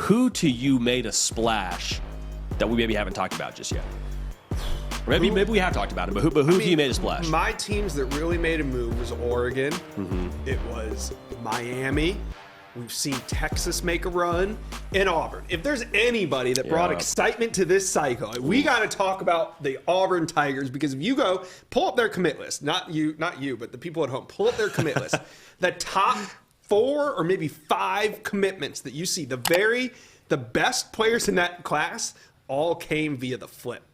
who to you made a splash that we maybe haven't talked about just yet? Or maybe we have talked about it, but who to you made a splash? My teams that really made a move was Oregon. It was Miami. We've seen Texas make a run, and Auburn. If there's anybody that brought excitement to this cycle, we got to talk about the Auburn Tigers, because if you go pull up their commit list, not you, but the people at home, pull up their commit list. The top 4 or maybe 5 commitments that you see, the best players in that class all came via the flip.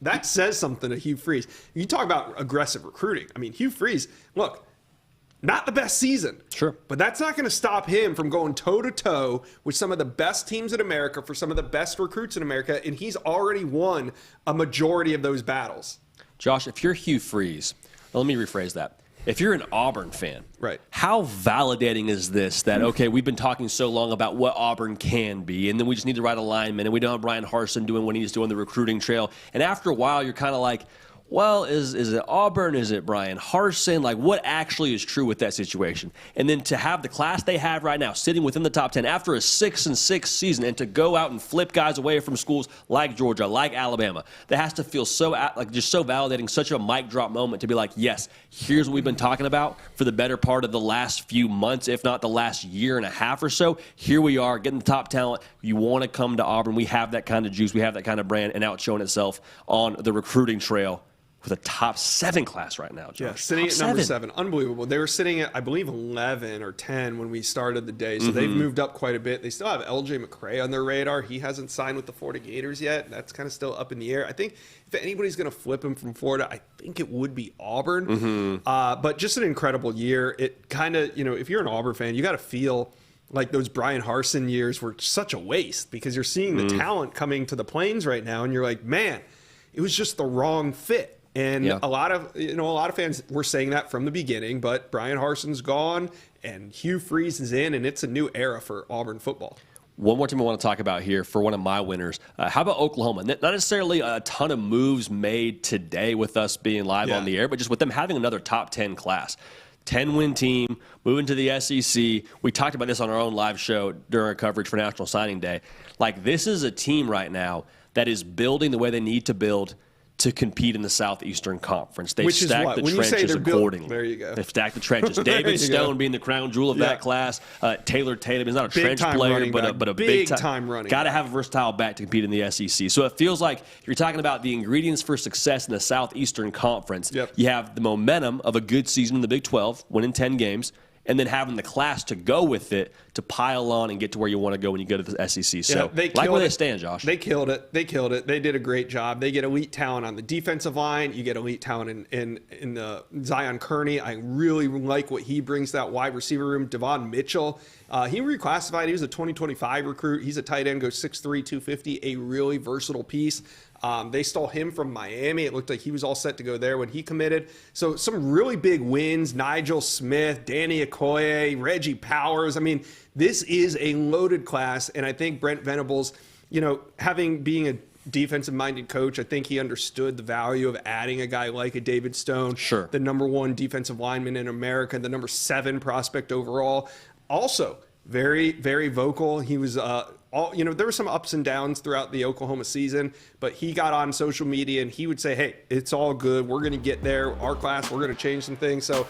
That says something to Hugh Freeze. You talk about aggressive recruiting. I mean, Hugh Freeze, look, not the best season. Sure. But that's not going to stop him from going toe-to-toe with some of the best teams in America for some of the best recruits in America, and he's already won a majority of those battles. Josh, if you're Hugh Freeze, let me rephrase that. If you're an Auburn fan, right, how validating is this that, okay, we've been talking so long about what Auburn can be, and then we just need the right alignment, and we don't have Brian Harsin doing what he's doing the recruiting trail. And after a while, you're kind of like, well, is it Auburn? Is it Brian Harsin? Like, what actually is true with that situation? And then to have the class they have right now sitting within the top 10 after a 6-6 season, and to go out and flip guys away from schools like Georgia, like Alabama, that has to feel so just so validating, such a mic drop moment to be like, yes, here's what we've been talking about for the better part of the last few months, if not the last year and a half or so. Here we are getting the top talent. You want to come to Auburn. We have that kind of juice. We have that kind of brand, and now it's showing itself on the recruiting trail with a top 7 class right now, Josh. Yeah, sitting top at number 7. Unbelievable. They were sitting at, I believe, 11 or 10 when we started the day, so they've moved up quite a bit. They still have LJ McCray on their radar. He hasn't signed with the Florida Gators yet. That's kind of still up in the air. I think if anybody's going to flip him from Florida, I think it would be Auburn. But just an incredible year. It kind of, if you're an Auburn fan, you got to feel like those Brian Harsin years were such a waste, because you're seeing the talent coming to the Plains right now, and you're like, man, it was just the wrong fit. And a lot of fans were saying that from the beginning, but Brian Harsin's gone and Hugh Freeze is in, and it's a new era for Auburn football. One more team I want to talk about here for one of my winners. How about Oklahoma? Not necessarily a ton of moves made today with us being live on the air, but just with them having another top 10 class. 10-win team, moving to the SEC. We talked about this on our own live show during our coverage for National Signing Day. Like, this is a team right now that is building the way they need to build to compete in the Southeastern Conference. They've stacked the trenches accordingly. There you go. They've stacked the trenches. David Stone being the crown jewel of that class. Taylor Tatum is not a trench player, but a big time running. Got to have a versatile back to compete in the SEC. So it feels like you're talking about the ingredients for success in the Southeastern Conference. You have the momentum of a good season in the Big 12, winning 10 games, and then having the class to go with it to pile on and get to where you want to go when you go to the SEC. So, like where they stand, Josh. They killed it. They did a great job. They get elite talent on the defensive line. You get elite talent in the Zion Kearney. I really like what he brings to that wide receiver room. Devon Mitchell, he reclassified. He was a 2025 recruit. He's a tight end, goes 6'3", 250, a really versatile piece. They stole him from Miami. It looked like he was all set to go there when he committed. So some really big wins. Nigel Smith, Danny Okoye, Reggie Powers. I mean, this is a loaded class, and I think Brent Venables, being a defensive-minded coach, I think he understood the value of adding a guy like a David Stone, the number 1 defensive lineman in America, the number 7 prospect overall. Also, very, very vocal. He was there were some ups and downs throughout the Oklahoma season, but he got on social media and he would say, hey, it's all good. We're going to get there. Our class, we're going to change some things. So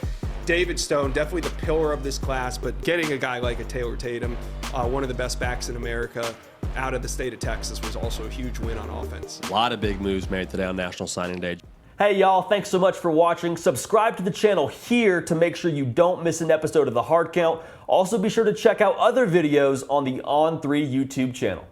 David Stone, definitely the pillar of this class, but getting a guy like a Taylor Tatum, one of the best backs in America, out of the state of Texas was also a huge win on offense. A lot of big moves made today on National Signing Day. Hey y'all, thanks so much for watching. Subscribe to the channel here to make sure you don't miss an episode of The Hard Count. Also be sure to check out other videos on the On3 YouTube channel.